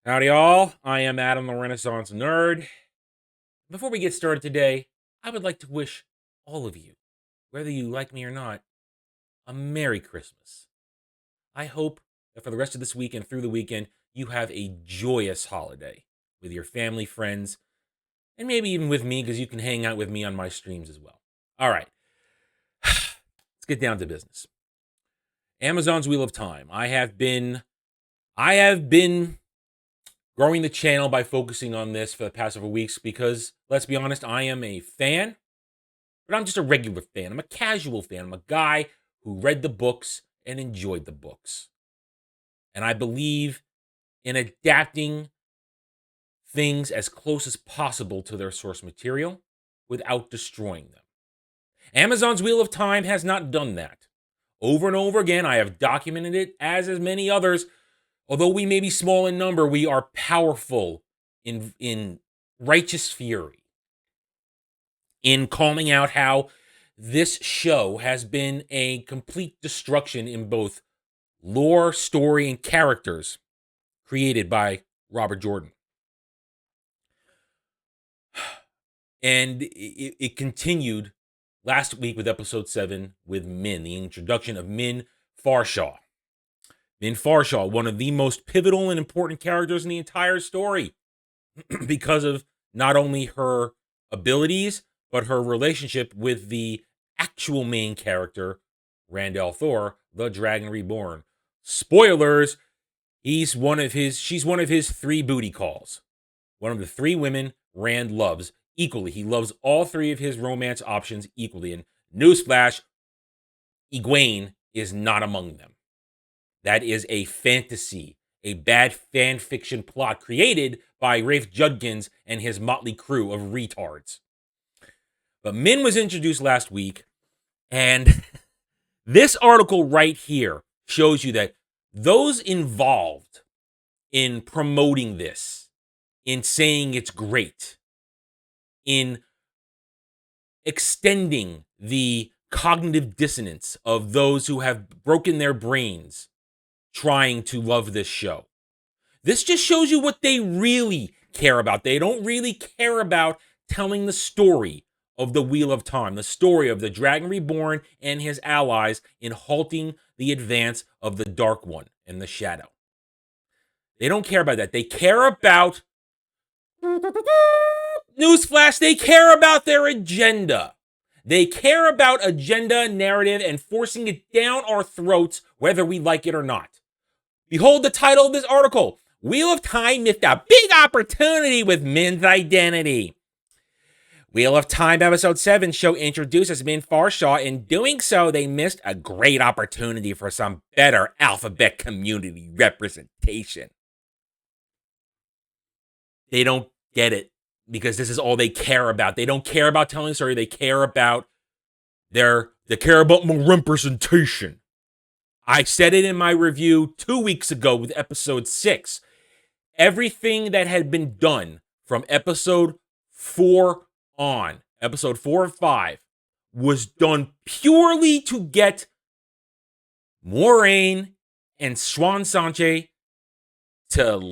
Howdy, all. I am Adam the Renaissance Nerd. Before we get started today, I would like to wish all of you, whether you like me or not, a Merry Christmas. I hope that for the rest of this week and through the weekend, you have a joyous holiday with your family, friends, and maybe even with me, because you can hang out with me on my streams as well. All right, let's get down to business. Amazon's Wheel of Time. I have been growing the channel by focusing on this for the past several weeks because, let's be honest, I am a fan, but I'm just a regular fan. I'm a casual fan. I'm a guy who read the books and enjoyed the books. And I believe in adapting things as close as possible to their source material without destroying them. Amazon's Wheel of Time has not done that. Over and over again, I have documented it, as many others. Although we may be small in number, we are powerful in righteous fury, in calling out how this show has been a complete destruction in both lore, story, and characters created by Robert Jordan. And it continued last week with episode 7 with Min, the introduction of Min Farshaw. Min Farshaw, one of the most pivotal and important characters in the entire story because of not only her abilities, but her relationship with the actual main character, Rand al'Thor, the Dragon Reborn. Spoilers, she's one of his 3 booty calls. One of the 3 women Rand loves equally. He loves all 3 of his romance options equally. And newsflash, Egwene is not among them. That is a fantasy, a bad fan fiction plot created by Rafe Judkins and his motley crew of retards. But Min was introduced last week, and this article right here shows you that those involved in promoting this, in saying it's great, in extending the cognitive dissonance of those who have broken their brains trying to love this show. This just shows you what they really care about. They don't really care about telling the story of the Wheel of Time, the story of the Dragon Reborn and his allies in halting the advance of the Dark One and the Shadow. They don't care about that. They care about, newsflash, they care about their agenda. They care about agenda, narrative, and forcing it down our throats, whether we like it or not. Behold the title of this article. Wheel of Time missed a big opportunity with Min's identity. Wheel of Time episode 7 show introduces Min Farshaw. In doing so, they missed a great opportunity for some better alphabet community representation. They don't get it because this is all they care about. They don't care about telling a story. They care about more representation. I said it in my review 2 weeks ago with episode 6. Everything that had been done from episode 4 on, episode 4 and 5, was done purely to get Moraine and Swan Sanche to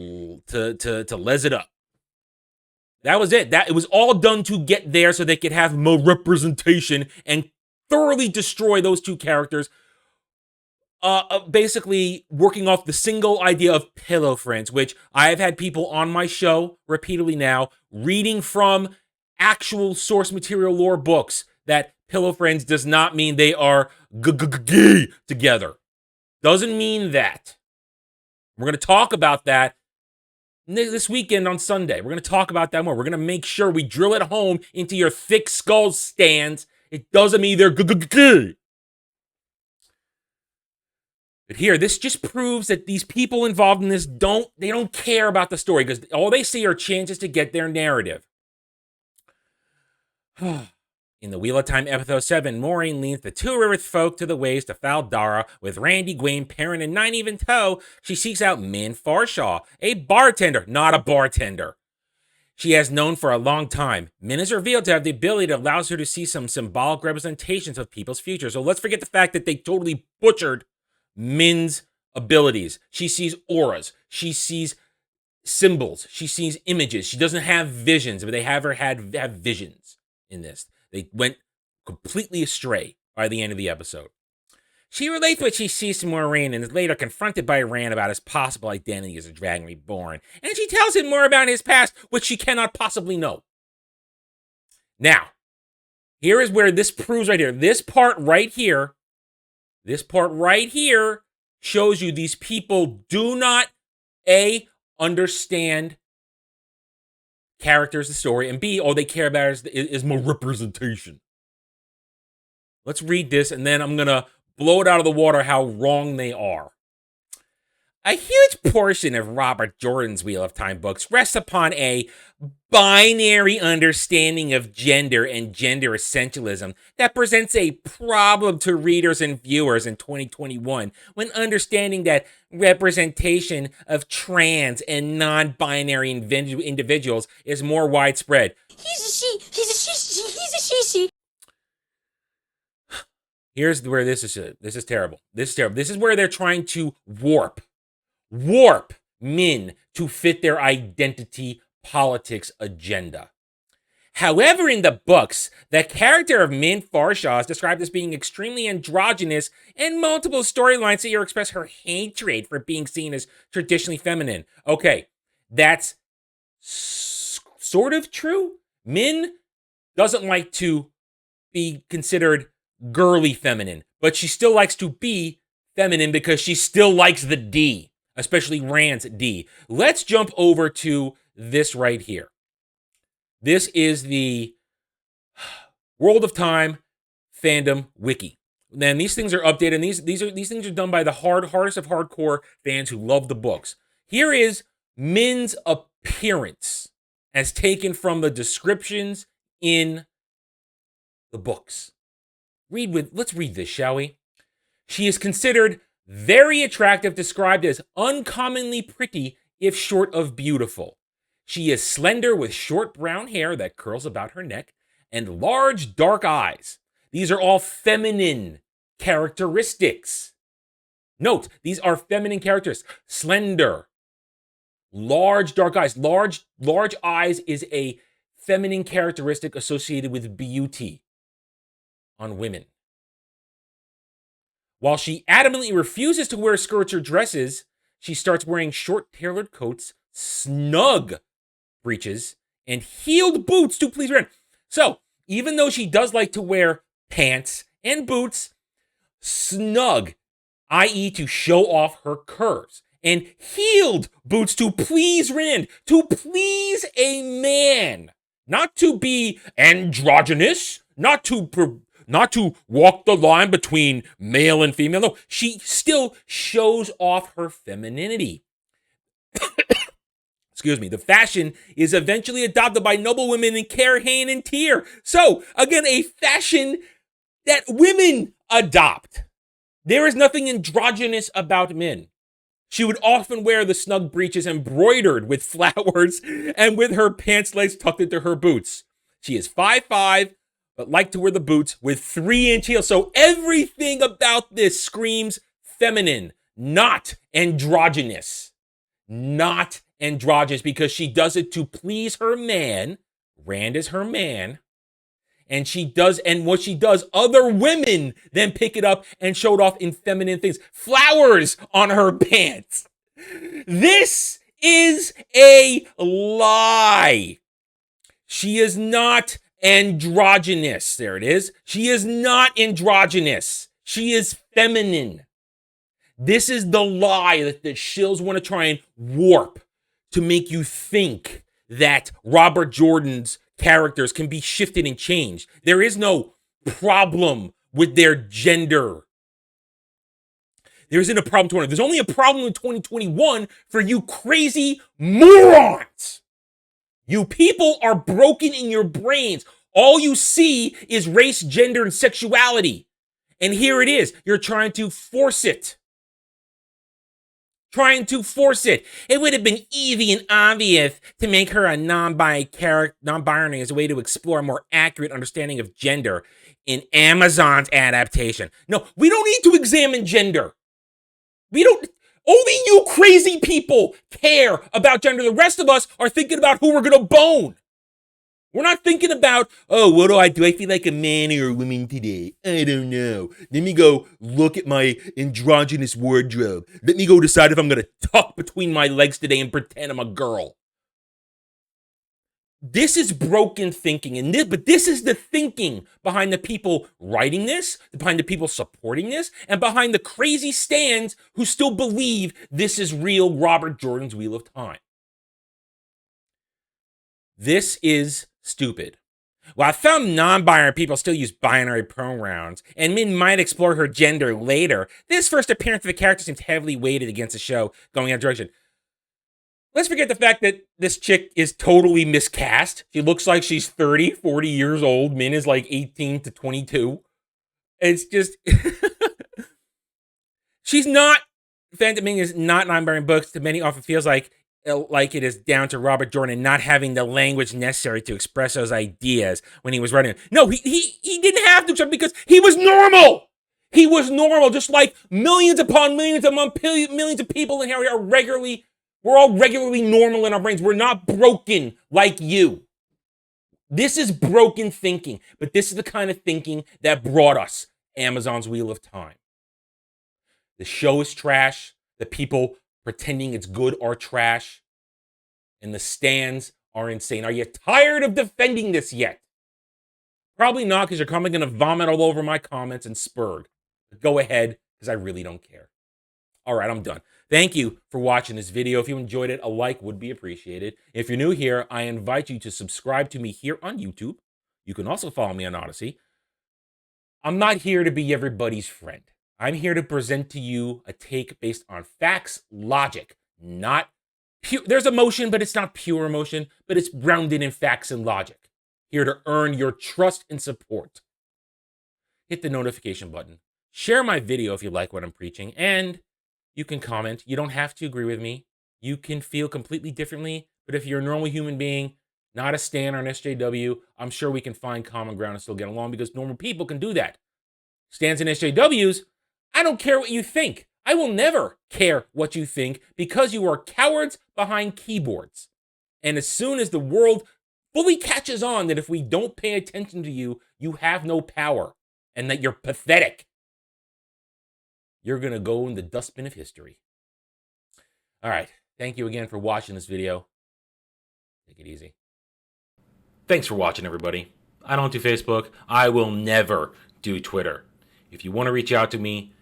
les it up. That was it. It was all done to get there so they could have more representation and thoroughly destroy those 2 characters. Basically working off the single idea of pillow friends, which I have had people on my show repeatedly now reading from actual source material lore books that pillow friends does not mean they are gay together. Doesn't mean that. We're going to talk about that this weekend on Sunday. We're going to talk about that more. We're going to make sure we drill it home into your thick skull stands. It doesn't mean they're gay. But here, this just proves that these people involved in this don't care about the story because all they see are chances to get their narrative. In the Wheel of Time episode 7, Moraine leads the 2 River folk to the waves to Fal Dara with Randy, Egwene, Perrin, and not even tow. She seeks out Min Farshaw, a bartender, not a bartender. She has known for a long time. Min is revealed to have the ability that allows her to see some symbolic representations of people's futures. So let's forget the fact that they totally butchered Min's abilities. She sees auras. She sees symbols. She sees images. She doesn't have visions, but they have her have visions in this. They went completely astray by the end of the episode. She relates what she sees to Moiraine and is later confronted by Rand about his possible identity as a dragon reborn. And she tells him more about his past, which she cannot possibly know. Now, here is where this proves right here. This part right here shows you these people do not, A, understand characters, the story, and B, all they care about is more representation. Let's read this, and then I'm going to blow it out of the water how wrong they are. A huge portion of Robert Jordan's Wheel of Time books rests upon a binary understanding of gender and gender essentialism that presents a problem to readers and viewers in 2021 when understanding that representation of trans and non-binary individuals is more widespread. He's a she, he's a she. Here's where this is terrible. This is terrible. This is where they're trying to warp Min to fit their identity politics agenda. However, in the books, the character of Min Farshaw is described as being extremely androgynous, and multiple storylines see her express her hatred for being seen as traditionally feminine. Okay, that's sort of true. Min doesn't like to be considered girly feminine, but she still likes to be feminine because she still likes the D, especially Rand's D. Let's jump over to this right here. This is the World of Time fandom wiki. Then these things are updated, and these things are done by the hardest of hardcore fans who love the books. Here is Min's appearance as taken from the descriptions in the books. Let's read this, shall we? She is considered very attractive, described as uncommonly pretty, if short of beautiful. She is slender with short brown hair that curls about her neck and large dark eyes. These are all feminine characteristics. Note, these are feminine characteristics. Slender, large dark eyes. Large eyes is a feminine characteristic associated with beauty on women. While she adamantly refuses to wear skirts or dresses, she starts wearing short tailored coats, snug breeches, and heeled boots to please Rand. So, even though she does like to wear pants and boots, snug, i.e. to show off her curves, and heeled boots to please Rand, to please a man, not to be androgynous, not to walk the line between male and female. No, she still shows off her femininity. Excuse me. The fashion is eventually adopted by noble women in Carhain and Tyr. So, again, a fashion that women adopt. There is nothing androgynous about Min. She would often wear the snug breeches embroidered with flowers and with her pants legs tucked into her boots. She is 5'5", but liked to wear the boots with 3-inch heels. So everything about this screams feminine, not androgynous. Not androgynous, because she does it to please her man. Rand is her man. And what she does, other women then pick it up and show it off in feminine things. Flowers on her pants. This is a lie. She is not androgynous. There it is. She is not androgynous. She is feminine. This is the lie that the shills want to try and warp to make you think that Robert Jordan's characters can be shifted and changed. There is no problem with their gender. There isn't a problem to 20. There's only a problem in 2021 for you crazy morons. You people are broken in your brains. All you see is race, gender, and sexuality. And here it is. You're trying to force it. It would have been easy and obvious to make her a non-binary as a way to explore a more accurate understanding of gender in Amazon's adaptation. No, we don't need to examine gender. Only you crazy people care about gender. The rest of us are thinking about who we're going to bone. We're not thinking about, oh, what do? I feel like a man or a woman today? I don't know. Let me go look at my androgynous wardrobe. Let me go decide if I'm going to tuck between my legs today and pretend I'm a girl. This is broken thinking, but this is the thinking behind the people writing this, behind the people supporting this, and behind the crazy stands who still believe this is real Robert Jordan's Wheel of Time. This is stupid. Well, I found non-binary people still use binary pronouns, and Min might explore her gender later. This first appearance of the character seems heavily weighted against the show going in that direction. Let's forget the fact that this chick is totally miscast. She looks like she's 30, 40 years old. Min is like 18 to 22. It's just... She's not... Phantom Ming is not non-binary books. To many often feels like it is down to Robert Jordan not having the language necessary to express those ideas when he was writing it. No, he didn't have to because he was normal. He was normal, just like millions upon millions among millions of people in here are regularly... We're all regularly normal in our brains. We're not broken like you. This is broken thinking, but this is the kind of thinking that brought us Amazon's Wheel of Time. The show is trash. The people pretending it's good are trash. And the stands are insane. Are you tired of defending this yet? Probably not, because you're probably going to vomit all over my comments and spurg. But go ahead, because I really don't care. All right, I'm done. Thank you for watching this video. If you enjoyed it, a like would be appreciated. If you're new here, I invite you to subscribe to me here on YouTube. You can also follow me on Odyssey. I'm not here to be everybody's friend. I'm here to present to you a take based on facts, logic, not pure. There's emotion, but it's not pure emotion, but it's grounded in facts and logic. Here to earn your trust and support. Hit the notification button. Share my video if you like what I'm preaching, and you can comment. You don't have to agree with me. You can feel completely differently. But if you're a normal human being, not a stan or an SJW, I'm sure we can find common ground and still get along because normal people can do that. Stans and SJWs, I don't care what you think. I will never care what you think because you are cowards behind keyboards. And as soon as the world fully catches on that if we don't pay attention to you, you have no power and that you're pathetic, you're going to go in the dustbin of history. All right. Thank you again for watching this video. Take it easy. Thanks for watching, everybody. I don't do Facebook. I will never do Twitter. If you want to reach out to me,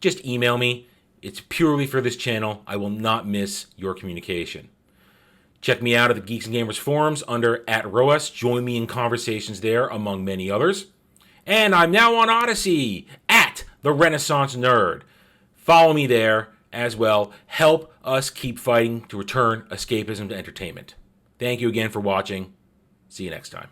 just email me. It's purely for this channel. I will not miss your communication. Check me out at the Geeks and Gamers forums under @ROAS. Join me in conversations there, among many others. And I'm now on Odyssey @The Renaissance Nerd. Follow me there as well. Help us keep fighting to return escapism to entertainment. Thank you again for watching. See you next time.